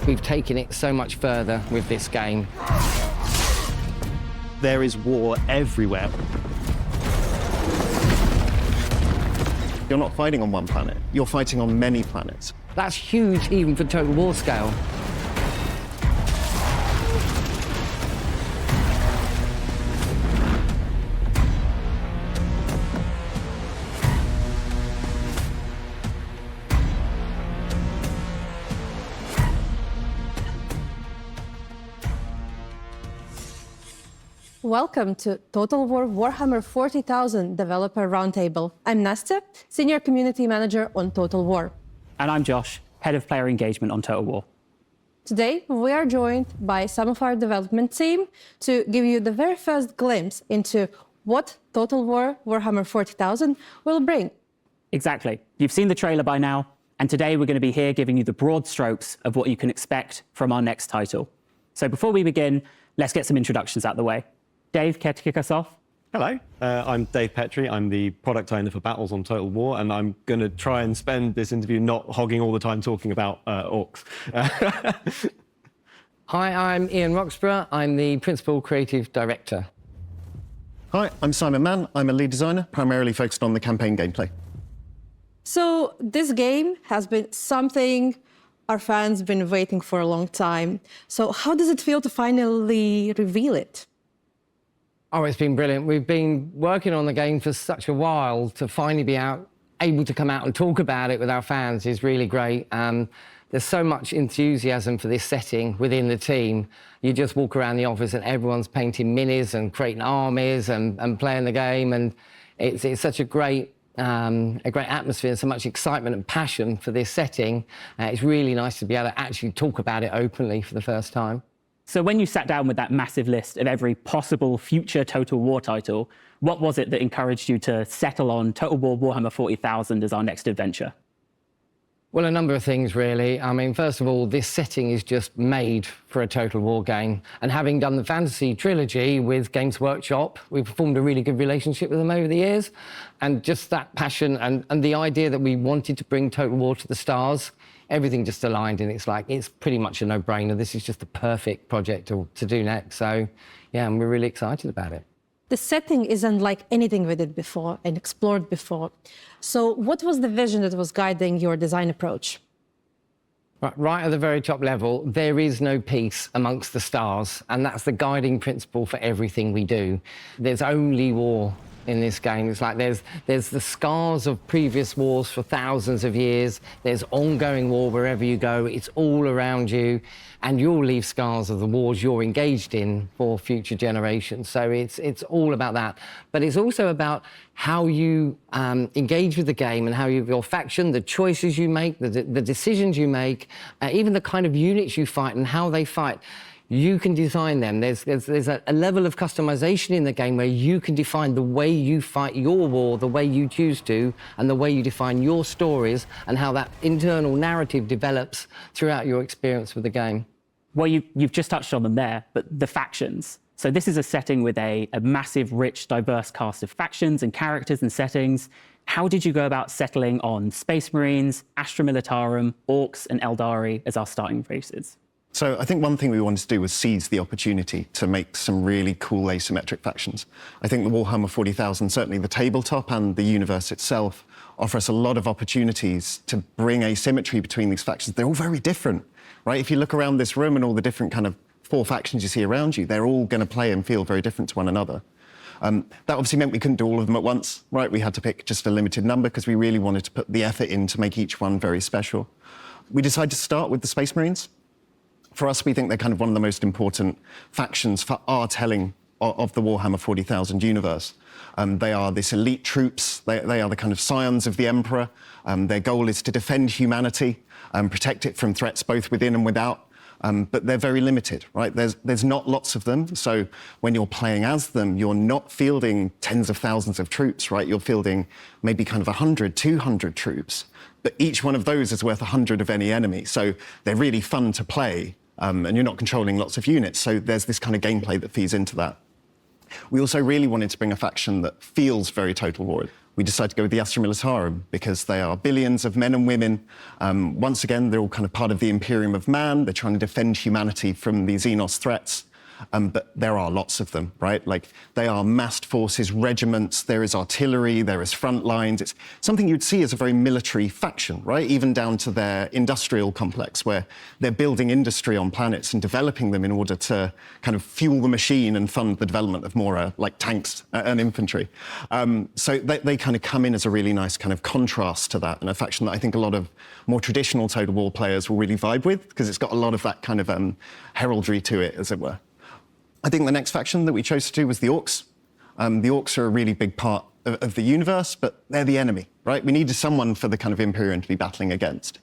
We've taken it so much further with this game. There is war everywhere. You're not fighting on one planet, you're fighting on many planets. That's huge even for Total War scale. Welcome to Total War Warhammer 40,000 Developer Roundtable. I'm Nastya, Senior Community Manager on Total War. And I'm Josh, Head of Player Engagement on Total War. Today, we are joined by some of our development team to give you the very first glimpse into what Total War Warhammer 40,000 will bring. Exactly. You've seen the trailer by now, and today we're going to be here giving you the broad strokes of what you can expect from our next title. So before we begin, let's get some introductions out of the way. Dave, care to kick us off? Hello, I'm Dave Petrie. I'm the product owner for Battles on Total War, and I'm going to try and spend this interview not hogging all the time talking about orcs. Hi, I'm Ian Roxburgh. I'm the Principal Creative Director. Hi, I'm Simon Mann. I'm a lead designer, primarily focused on the campaign gameplay. So this game has been something our fans have been waiting for a long time. So how does it feel to finally reveal it? Oh, it's been brilliant. We've been working on the game for such a while. To finally be able to come out and talk about it with our fans is really great. There's so much enthusiasm for this setting within the team. You just walk around the office and everyone's painting minis and creating armies and playing the game, and it's such a great atmosphere and so much excitement and passion for this setting. It's really nice to be able to actually talk about it openly for the first time. So when you sat down with that massive list of every possible future Total War title, what was it that encouraged you to settle on Total War Warhammer 40,000 as our next adventure? Well, a number of things, really. I mean, first of all, this setting is just made for a Total War game. And having done the fantasy trilogy with Games Workshop, we've formed a really good relationship with them over the years. And just that passion and the idea that we wanted to bring Total War to the stars, everything just aligned, and it's pretty much a no-brainer. This is just the perfect project to do next. So, yeah, and we're really excited about it. The setting is unlike anything we did before and explored before. So what was the vision that was guiding your design approach? Right at the very top level, there is no peace amongst the stars, and that's the guiding principle for everything we do. There's only war in this game. It's like there's the scars of previous wars for thousands of years. There's ongoing war wherever you go. It's all around you, and you'll leave scars of the wars you're engaged in for future generations. So it's all about that. But it's also about how you engage with the game and how your faction, the choices you make, the decisions you make, even the kind of units you fight and how they fight. You can design them. There's a level of customization in the game where you can define the way you fight your war, the way you choose to, and the way you define your stories and how that internal narrative develops throughout your experience with the game. Well, you've just touched on them there, but the factions. So this is a setting with a massive, rich, diverse cast of factions and characters and settings. How did you go about settling on Space Marines, Astra Militarum, Orcs, and Eldari as our starting races? So I think one thing we wanted to do was seize the opportunity to make some really cool asymmetric factions. I think the Warhammer 40,000, certainly the tabletop and the universe itself, offer us a lot of opportunities to bring asymmetry between these factions. They're all very different, right? If you look around this room and all the different kind of 4 factions you see around you, they're all going to play and feel very different to one another. That obviously meant we couldn't do all of them at once, right? We had to pick just a limited number because we really wanted to put the effort in to make each one very special. We decided to start with the Space Marines. For us, we think they're kind of one of the most important factions for our telling of the Warhammer 40,000 universe. They are this elite troops. They are the kind of scions of the Emperor. Their goal is to defend humanity and protect it from threats both within and without. But they're very limited, right? There's not lots of them. So when you're playing as them, you're not fielding tens of thousands of troops, right? You're fielding maybe kind of 100, 200 troops. But each one of those is worth 100 of any enemy. So they're really fun to play. And you're not controlling lots of units, so there's this kind of gameplay that feeds into that. We also really wanted to bring a faction that feels very Total War. we decided to go with the Astra Militarum because they are billions of men and women. Once again, they're all kind of part of the Imperium of Man. They're trying to defend humanity from the Xenos threats. But there are lots of them, right? Like, they are massed forces, regiments, there is artillery, there is front lines. It's something you'd see as a very military faction, right? Even down to their industrial complex, where they're building industry on planets and developing them in order to kind of fuel the machine and fund the development of more like tanks and infantry. So they kind of come in as a really nice kind of contrast to that, and a faction that I think a lot of more traditional Total War players will really vibe with, because it's got a lot of that kind of heraldry to it, as it were. I think the next faction that we chose to do was the Orcs. The Orcs are a really big part of the universe, but they're the enemy, right? We needed someone for the kind of Imperium to be battling against.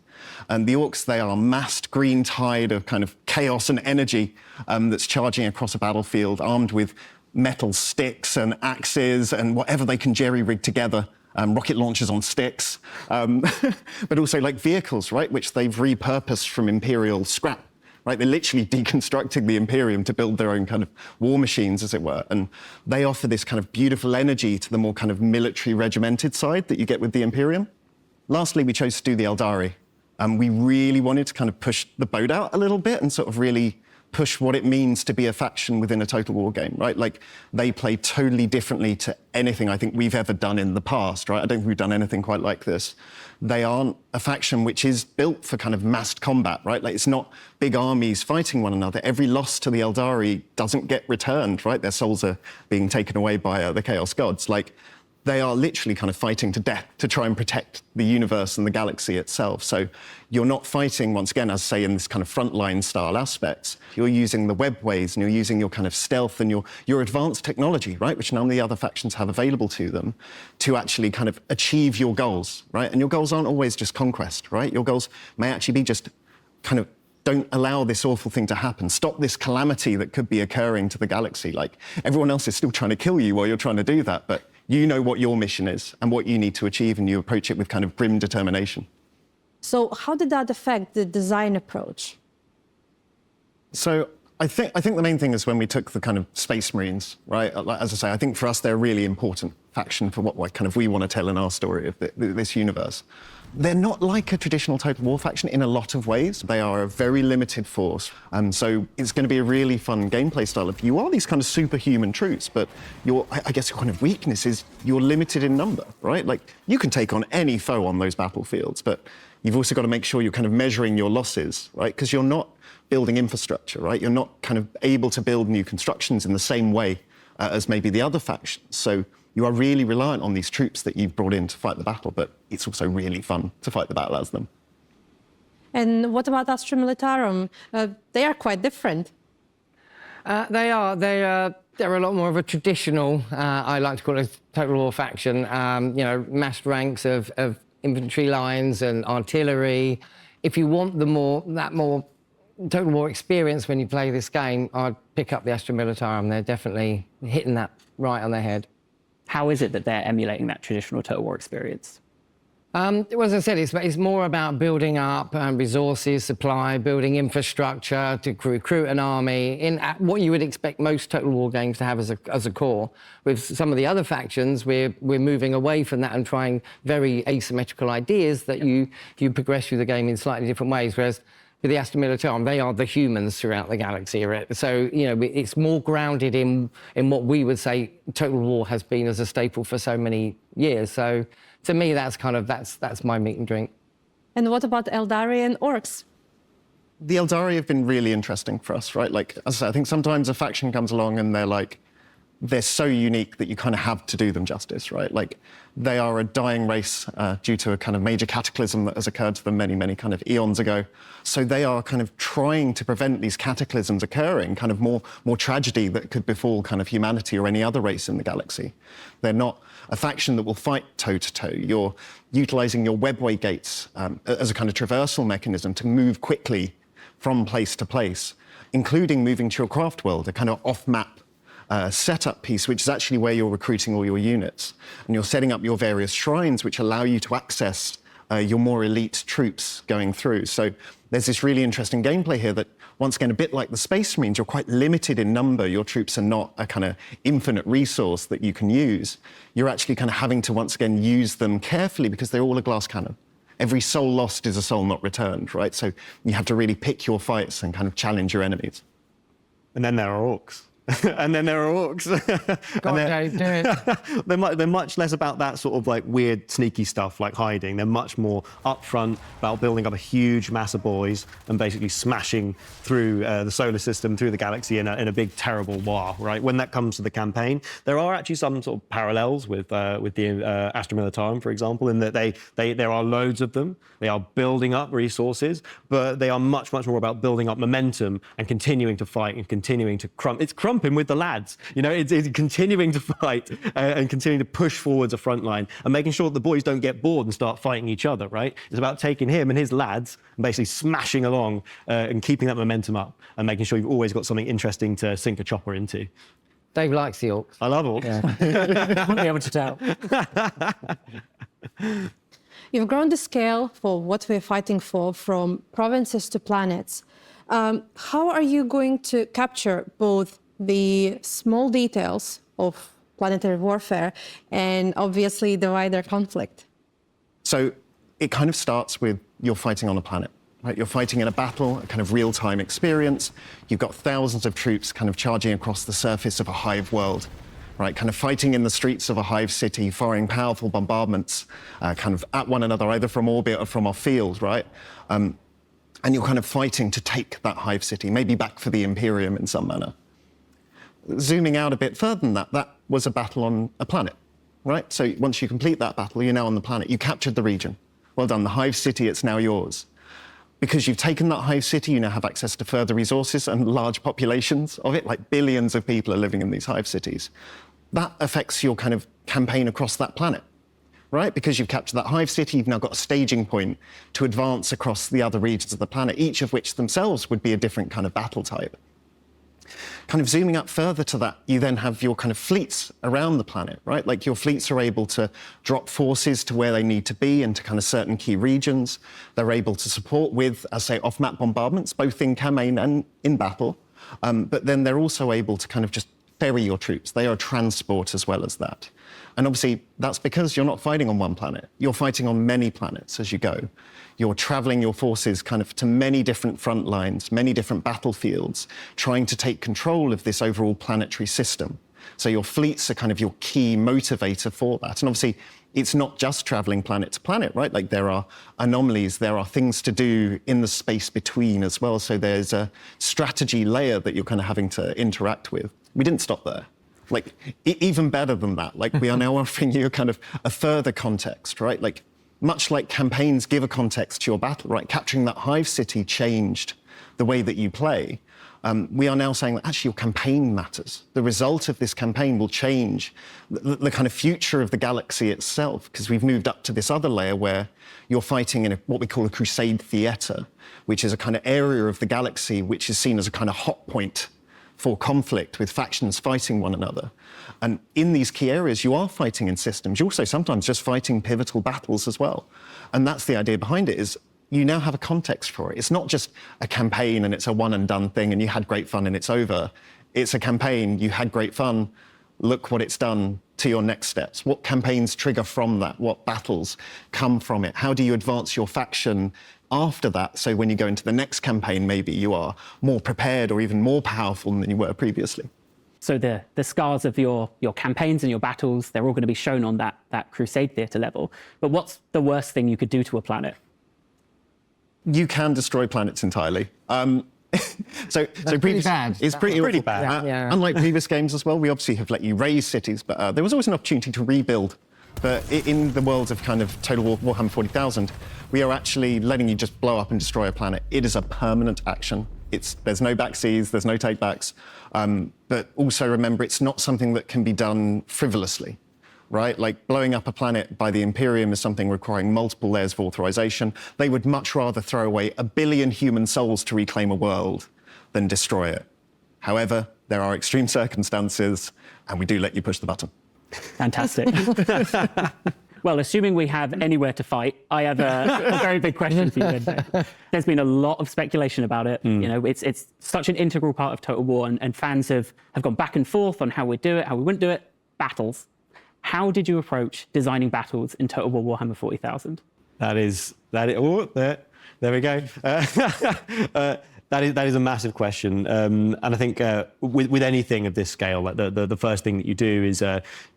And the Orcs, they are a massed green tide of kind of chaos and energy that's charging across a battlefield, armed with metal sticks and axes and whatever they can jerry-rig together. Rocket launchers on sticks, but also like vehicles, right, which they've repurposed from Imperial scrap. Right, they're literally deconstructing the Imperium to build their own kind of war machines, as it were. And they offer this kind of beautiful energy to the more kind of military regimented side that you get with the Imperium. Lastly, we chose to do the Eldari. We really wanted to kind of push the boat out a little bit and sort of really push what it means to be a faction within a Total War game, right? Like, they play totally differently to anything I think we've ever done in the past, right? I don't think we've done anything quite like this. They aren't a faction which is built for kind of massed combat, right? Like, it's not big armies fighting one another. Every loss to the Eldari doesn't get returned, right? Their souls are being taken away by the Chaos Gods. Like, they are literally kind of fighting to death to try and protect the universe and the galaxy itself. So you're not fighting, once again, as say, in this kind of frontline style aspects. You're using the webways and you're using your kind of stealth and your advanced technology, right, which none of the other factions have available to them, to actually kind of achieve your goals, right? And your goals aren't always just conquest, right? Your goals may actually be just kind of, don't allow this awful thing to happen. Stop this calamity that could be occurring to the galaxy. Like, everyone else is still trying to kill you while you're trying to do that, but you know what your mission is and what you need to achieve, and you approach it with kind of grim determination. So how did that affect the design approach? So I think the main thing is when we took the kind of Space Marines, right? As I say, I think for us they're a really important faction for what kind of we want to tell in our story of this universe. They're not like a traditional Total War faction in a lot of ways. They are a very limited force. So it's going to be a really fun gameplay style. If you are these kind of superhuman troops, but I guess your kind of weakness is you're limited in number, right? Like, you can take on any foe on those battlefields, but you've also got to make sure you're kind of measuring your losses, right? Because you're not building infrastructure, right? You're not kind of able to build new constructions in the same way as maybe the other factions. So you are really reliant on these troops that you've brought in to fight the battle, but it's also really fun to fight the battle as them. And what about Astra Militarum? They are quite different. They are. They're a lot more of a traditional, I like to call it, a Total War faction. You know, massed ranks of infantry lines and artillery. If you want that more Total War experience when you play this game, I'd pick up the Astra Militarum. They're definitely hitting that right on their head. How is it that they're emulating that traditional Total War experience? Well, as I said, it's more about building up resources, supply, building infrastructure to recruit an army in what you would expect most Total War games to have as a core. With some of the other factions, we're moving away from that and trying very asymmetrical ideas that you progress through the game in slightly different ways. Whereas with the Astra Militarum, they are the humans throughout the galaxy. Right? So, you know, it's more grounded in what we would say Total War has been as a staple for so many years. So, to me, that's my meat and drink. And what about Eldari and Orcs? The Eldari have been really interesting for us, right? Like, as I say, I think sometimes a faction comes along and they're so unique that you kind of have to do them justice, right? Like, they are a dying race due to a kind of major cataclysm that has occurred to them many, many kind of eons ago. So they are kind of trying to prevent these cataclysms occurring, kind of more tragedy that could befall kind of humanity or any other race in the galaxy. They're not a faction that will fight toe-to-toe. You're utilising your webway gates as a kind of traversal mechanism to move quickly from place to place, including moving to your craft world, a kind of off-map setup piece, which is actually where you're recruiting all your units. And you're setting up your various shrines, which allow you to access your more elite troops going through. So there's this really interesting gameplay here that once again, a bit like the Space Marines, you're quite limited in number. Your troops are not a kind of infinite resource that you can use. You're actually kind of having to, once again, use them carefully because they're all a glass cannon. Every soul lost is a soul not returned, right? So you have to really pick your fights and kind of challenge your enemies. And then there are orcs. And then there are orcs. Go on, Dave, do it. They're much less about that sort of like weird, sneaky stuff like hiding. They're much more upfront about building up a huge mass of boys and basically smashing through the solar system, through the galaxy in a big, terrible war, right? When that comes to the campaign, there are actually some sort of parallels with the Astra Militarum, for example, in that there are loads of them. They are building up resources, but they are much, much more about building up momentum and continuing to fight and continuing to It's crumping with the lads. You know, it's continuing to fight and continuing to push forwards a front line and making sure that the boys don't get bored and start fighting each other, right? It's about taking him and his lads and basically smashing along and keeping that momentum up and making sure you've always got something interesting to sink a chopper into. Dave likes the orcs. I love orcs. I wouldn't be able to tell. You've grown the scale for what we're fighting for from provinces to planets. How are you going to capture both the small details of planetary warfare and obviously the wider conflict? So it kind of starts with you're fighting on a planet, right? You're fighting in a battle, a kind of real-time experience. You've got thousands of troops kind of charging across the surface of a hive world, right? Kind of fighting in the streets of a hive city, firing powerful bombardments kind of at one another, either from orbit or from off field, right? And you're kind of fighting to take that hive city, maybe back for the Imperium in some manner. Zooming out a bit further than that, that was a battle on a planet, right? So once you complete that battle, you're now on the planet. You captured the region. Well done, the hive city, it's now yours. Because you've taken that hive city, you now have access to further resources and large populations of it, like billions of people are living in these hive cities. That affects your kind of campaign across that planet, right? Because you've captured that hive city, you've now got a staging point to advance across the other regions of the planet, each of which themselves would be a different kind of battle type. Kind of zooming up further to that, you then have your kind of fleets around the planet, right? Like your fleets are able to drop forces to where they need to be into kind of certain key regions. They're able to support with, as I say, off-map bombardments, both in campaign and in battle. But then they're also able to kind of just ferry your troops. They are transport as well as that. And obviously, that's because you're not fighting on one planet. You're fighting on many planets as you go. You're traveling your forces kind of to many different front lines, many different battlefields, trying to take control of this overall planetary system. So your fleets are kind of your key motivator for that. And obviously, it's not just traveling planet to planet, right? Like there are anomalies, there are things to do in the space between as well. So there's a strategy layer that you're kind of having to interact with. We didn't stop there. Like, even better than that, like we are now offering you kind of a further context, right? Like, much like campaigns give a context to your battle, right? Capturing that hive city changed the way that you play. We are now saying that actually your campaign matters. The result of this campaign will change the kind of future of the galaxy itself, because we've moved up to this other layer where you're fighting in what we call a crusade theatre, which is a kind of area of the galaxy which is seen as a kind of hot point for conflict, with factions fighting one another. And in these key areas, you are fighting in systems. You're also sometimes just fighting pivotal battles as well. And that's the idea behind it, is you now have a context for it. It's not just a campaign and it's a one and done thing and you had great fun and it's over. It's a campaign, you had great fun, look what it's done to your next steps. What campaigns trigger from that? What battles come from it? How do you advance your faction after that? So when you go into the next campaign, maybe you are more prepared or even more powerful than you were previously. So the scars of your campaigns and your battles, they're all going to be shown on that crusade theatre level. But what's the worst thing you could do to a planet? You can destroy planets entirely. So pretty bad. It's pretty bad. Yeah. Unlike previous games as well, we obviously have let you raise cities, but there was always an opportunity to rebuild. But in the world of kind of Total War Warhammer 40,000, we are actually letting you just blow up and destroy a planet. It is a permanent action. There's no backseas, there's no takebacks. But also remember, it's not something that can be done frivolously, right? Like blowing up a planet by the Imperium is something requiring multiple layers of authorization. They would much rather throw away 1 billion human souls to reclaim a world than destroy it. However, there are extreme circumstances, and we do let you push the button. Fantastic. Well, assuming we have anywhere to fight, I have a very big question for you. Then. There's been a lot of speculation about it. You know, it's such an integral part of Total War, and fans have gone back and forth on how we'd do it, how we wouldn't do it. Battles. How did you approach designing battles in Total War Warhammer 40,000? That is, oh, there we go. That is a massive question, and I think with anything of this scale, like the first thing that you do is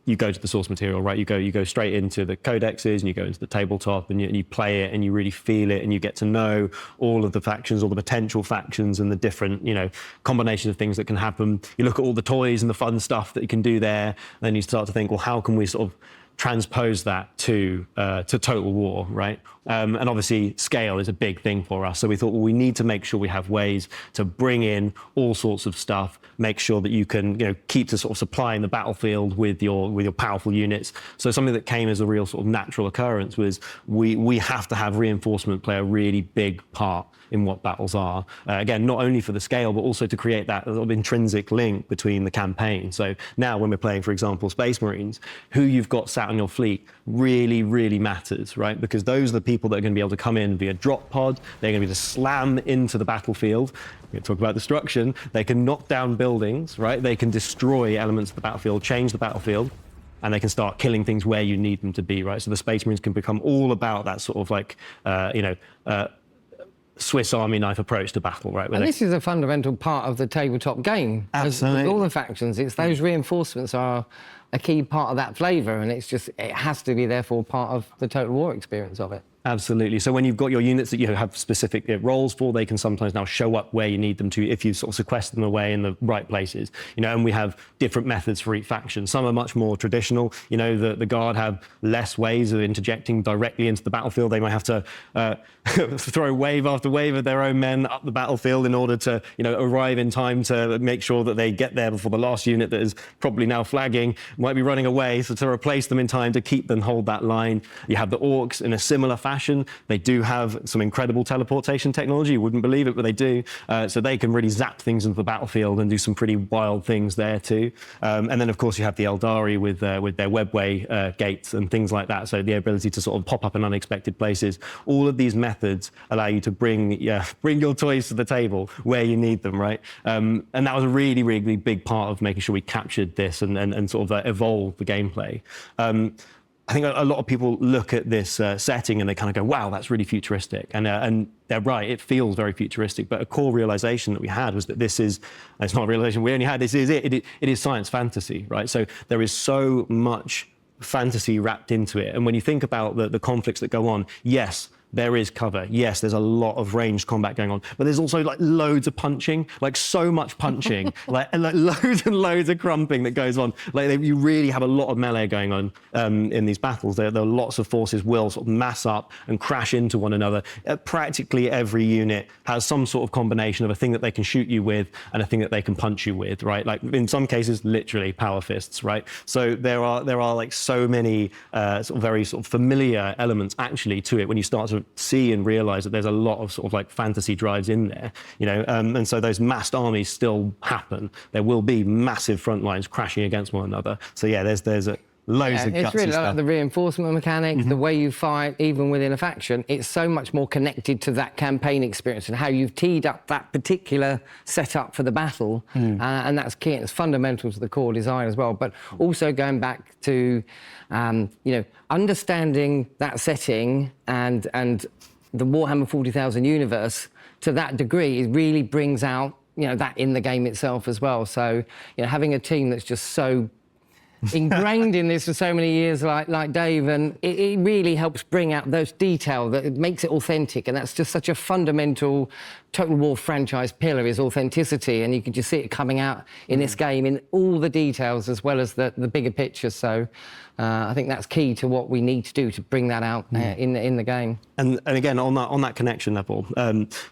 you go to the source material, right? You go straight into the codexes and you go into the tabletop and you play it and you really feel it and you get to know all of the factions, all the potential factions and the different, you know, combinations of things that can happen. You look at all the toys and the fun stuff that you can do there, and then you start to think, well, how can we sort of transpose that to Total War, right? And obviously scale is a big thing for us. So we thought, well, we need to make sure we have ways to bring in all sorts of stuff, make sure that you can, you know, keep to sort of supplying the battlefield with your powerful units. So something that came as a real sort of natural occurrence was we have to have reinforcement play a really big part in what battles are. Again, not only for the scale, but also to create that sort of intrinsic link between the campaign. So now when we're playing, for example, Space Marines, who you've got sat on your fleet really, really matters, right? Because those are the people that are going to be able to come in via drop pod. They're going to be able to slam into the battlefield. We talk about destruction. They can knock down buildings, right? They can destroy elements of the battlefield, change the battlefield, and they can start killing things where you need them to be, right? So the Space Marines can become all about that sort of like, Swiss Army knife approach to battle, right? And this is a fundamental part of the tabletop game. Absolutely. With all the factions, it's those reinforcements are a key part of that flavour, and it has to be therefore part of the Total War experience of it. Absolutely. So when you've got your units that you have specific roles for, they can sometimes now show up where you need them to if you sort of sequester them away in the right places. You know, and we have different methods for each faction. Some are much more traditional. You know, the Guard have less ways of interjecting directly into the battlefield. They might have to throw wave after wave of their own men up the battlefield in order to, you know, arrive in time to make sure that they get there before the last unit that is probably now flagging might be running away. So to replace them in time to keep them hold that line. You have the Orcs in a similar fashion. They do have some incredible teleportation technology. You wouldn't believe it, but they do. So they can really zap things into the battlefield and do some pretty wild things there too. And then, of course, you have the Eldari with their webway gates and things like that. So the ability to sort of pop up in unexpected places. All of these methods allow you to bring your toys to the table where you need them, right? And that was a really, really big part of making sure we captured this and sort of evolved the gameplay. I think a lot of people look at this setting and they kind of go, wow, that's really futuristic. And they're right, it feels very futuristic. But a core realization that we had was that this is, it's not a realization we only had, this is it is science fantasy, right? So there is so much fantasy wrapped into it. And when you think about the conflicts that go on, yes, there is cover. Yes, there's a lot of ranged combat going on, but there's also like loads of punching, like so much punching, like loads and loads of crumping that goes on. Like you really have a lot of melee going on in these battles. There are lots of forces will sort of mass up and crash into one another. Practically every unit has some sort of combination of a thing that they can shoot you with and a thing that they can punch you with, right? Like in some cases, literally power fists, right? So there are like so many sort of very sort of familiar elements actually to it when you start to see and realize that there's a lot of sort of like fantasy drives in there, you know, and so those massed armies still happen. There will be massive front lines crashing against one another. So yeah, there's loads of gutsy it's really stuff. like the reinforcement mechanics, the way you fight, even within a faction. It's so much more connected to that campaign experience and how you've teed up that particular setup for the battle, and that's key. It's fundamental to the core design as well. But also going back to, you know, understanding that setting and the Warhammer 40,000 universe to that degree, it really brings out, you know, that in the game itself as well. So, you know, having a team that's just so ingrained in this for so many years, like Dave, and it really helps bring out those detail that it makes it authentic, and that's just such a fundamental Total War franchise pillar is authenticity, and you can just see it coming out in this game in all the details as well as the bigger picture. So I think that's key to what we need to do to bring that out in the game. And again, on that connection level,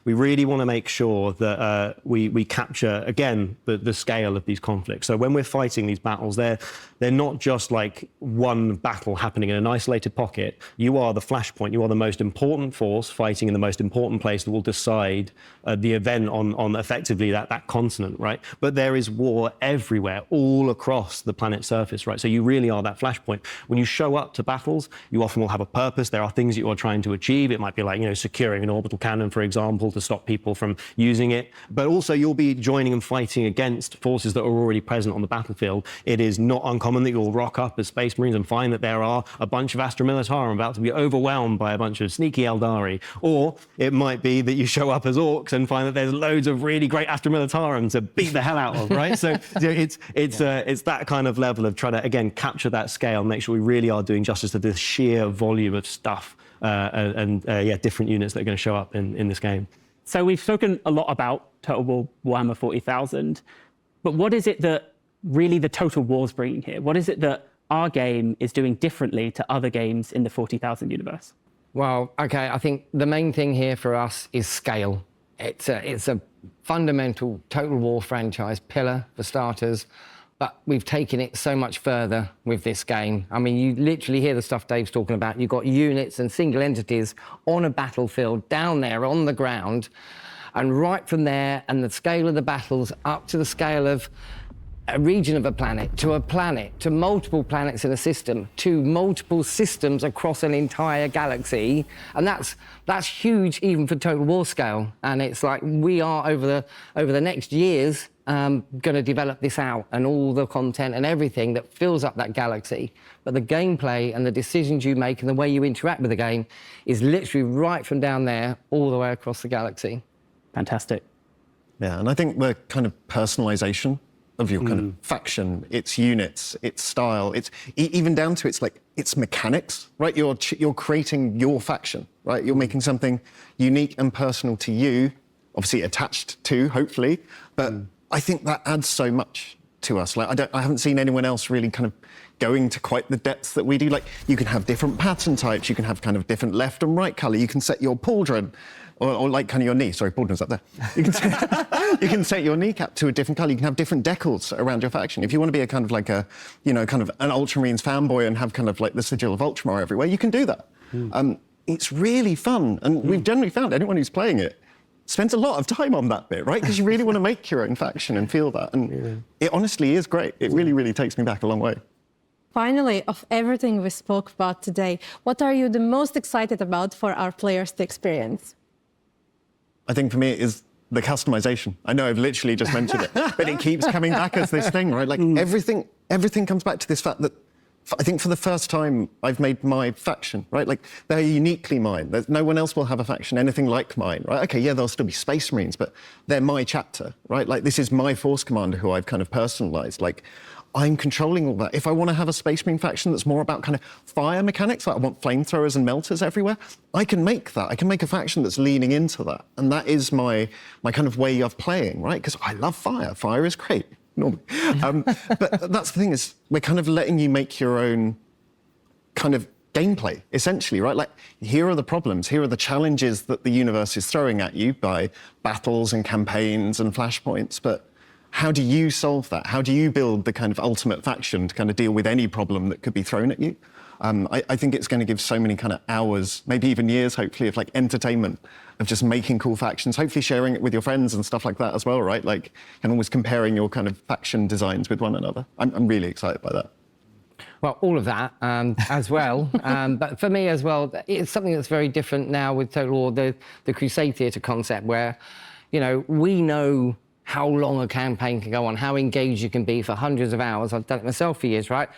we really want to make sure that we capture, again, the scale of these conflicts. So when we're fighting these battles, they're not just like one battle happening in an isolated pocket. You are the flashpoint. You are the most important force fighting in the most important place that will decide the event on effectively that continent, right? But there is war everywhere, all across the planet's surface, right? So you really are that flashpoint. When you show up to battles, you often will have a purpose. There are things that you are trying to achieve. It might be like, securing an orbital cannon, for example, to stop people from using it. But also you'll be joining and fighting against forces that are already present on the battlefield. It is not uncommon that you'll rock up as Space Marines and find that there are a bunch of Astra Militarum about to be overwhelmed by a bunch of sneaky Eldari. Or it might be that you show up as orcs and find that there's loads of really great Astra Militarum to beat the hell out of, right? So it's that kind of level of trying to, again, capture that scale, make sure we really are doing justice to this sheer volume of stuff and different units that are going to show up in this game. So we've spoken a lot about Total War Warhammer 40,000, but what is it that really the Total War's bringing here? What is it that our game is doing differently to other games in the 40,000 universe? Well, okay, I think the main thing here for us is scale. It's a fundamental Total War franchise pillar, for starters, but we've taken it so much further with this game. I mean, you literally hear the stuff Dave's talking about. You've got units and single entities on a battlefield, down there on the ground, and right from there, and the scale of the battles up to the scale of a region of a planet, to multiple planets in a system, to multiple systems across an entire galaxy. And that's huge even for Total War scale. And it's like we are over the next years going to develop this out, and all the content and everything that fills up that galaxy. But the gameplay and the decisions you make and the way you interact with the game is literally right from down there all the way across the galaxy. Fantastic. Yeah, and I think the kind of personalization of your kind of faction, its units, its style, it's even down to its mechanics, right? You're creating your faction, right? You're making something unique and personal to you, obviously attached to, hopefully, but I think that adds so much to us. Like I haven't seen anyone else really kind of going to quite the depths that we do. Like you can have different pattern types, you can have kind of different left and right color, you can set your pauldron, or like kind of your knee. Sorry, pauldron's up there. You can set your kneecap to a different colour. You can have different decals around your faction. If you want to be a kind of like a, kind of an Ultramarines fanboy and have kind of like the sigil of Ultramar everywhere, you can do that. It's really fun, and we've generally found anyone who's playing it spends a lot of time on that bit, right? Because you really want to make your own faction and feel that, and it honestly is great. It really, really takes me back a long way. Finally, of everything we spoke about today, what are you the most excited about for our players to experience? I think for me it is the customization. I know I've literally just mentioned it, but it keeps coming back as this thing, right? Like everything comes back to this fact that I think for the first time I've made my faction, right? Like they're uniquely mine. No one else will have a faction anything like mine, right? Okay, yeah, there'll still be Space Marines, but they're my chapter, right? Like this is my force commander who I've kind of personalized. Like I'm controlling all that. If I want to have a Space Marine faction that's more about kind of fire mechanics, like I want flamethrowers and melters everywhere, I can make that. I can make a faction that's leaning into that. And that is my kind of way of playing, right? Because I love fire. Fire is great, normally. But that's the thing, is we're kind of letting you make your own kind of gameplay, essentially, right? Like, here are the problems, here are the challenges that the universe is throwing at you by battles and campaigns and flashpoints, but how do you solve that? How do you build the kind of ultimate faction to kind of deal with any problem that could be thrown at you? I think it's going to give so many kind of hours, maybe even years, hopefully, of like entertainment, of just making cool factions, hopefully sharing it with your friends and stuff like that as well, right? Like, and always comparing your kind of faction designs with one another. I'm really excited by that. Well, all of that as well. But for me as well, it's something that's very different now with Total War, the Crusade Theatre concept, where, we know how long a campaign can go on, how engaged you can be for hundreds of hours. I've done it myself for years, right?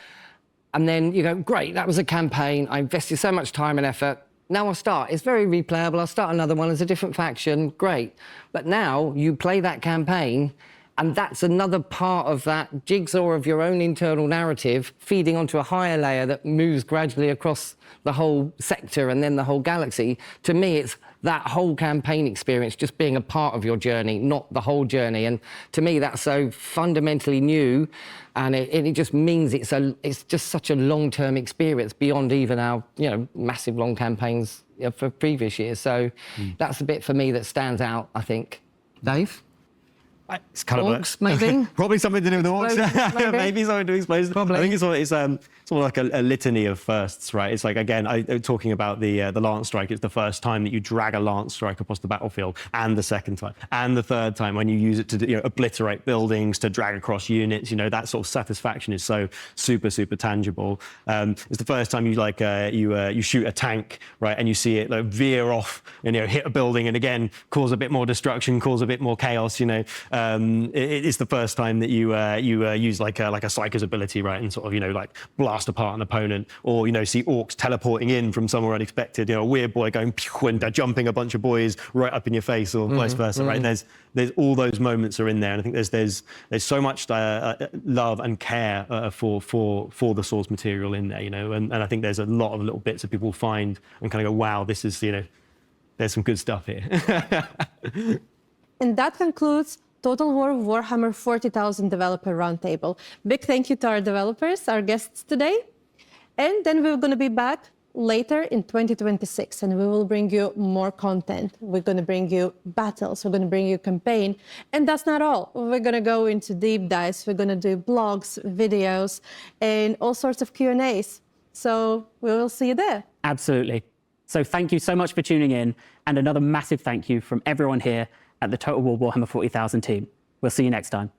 And then you go, great, that was a campaign. I invested so much time and effort. Now I'll start. It's very replayable. I'll start another one as a different faction. Great. But now you play that campaign, and that's another part of that jigsaw of your own internal narrative feeding onto a higher layer that moves gradually across the whole sector and then the whole galaxy. To me, it's that whole campaign experience just being a part of your journey, not the whole journey. And to me, that's so fundamentally new, and it just means it's just such a long-term experience beyond even our massive long campaigns for previous years. So that's the bit for me that stands out, I think. Dave? It's kind Orcs, of maybe? probably something to do with orcs. Maybe. Maybe something to do with explosions. Probably. I think it's all like a litany of firsts, right? It's like, again, talking about the lance strike. It's the first time that you drag a lance strike across the battlefield, and the second time, and the third time when you use it to obliterate buildings, to drag across units. That sort of satisfaction is so super tangible. It's the first time you shoot a tank, right, and you see it veer off and hit a building, and again cause a bit more destruction, cause a bit more chaos. It's the first time that you use like a psyker's ability, right, and sort of like blast apart an opponent, or see orcs teleporting in from somewhere unexpected. A weird boy going pew, and jumping a bunch of boys right up in your face, or vice versa, right? And there's all those moments are in there, and I think there's so much love and care for the source material in there, and I think there's a lot of little bits that people find and kind of go, wow, this is there's some good stuff here. And that concludes Total War Warhammer 40,000 Developer Roundtable. Big thank you to our developers, our guests today. And then we're going to be back later in 2026, and we will bring you more content. We're going to bring you battles, we're going to bring you campaign. And that's not all. We're going to go into deep dives, we're going to do blogs, videos, and all sorts of Q&As. So we will see you there. Absolutely. So thank you so much for tuning in, and another massive thank you from everyone here at the Total War Warhammer 40,000 team. We'll see you next time.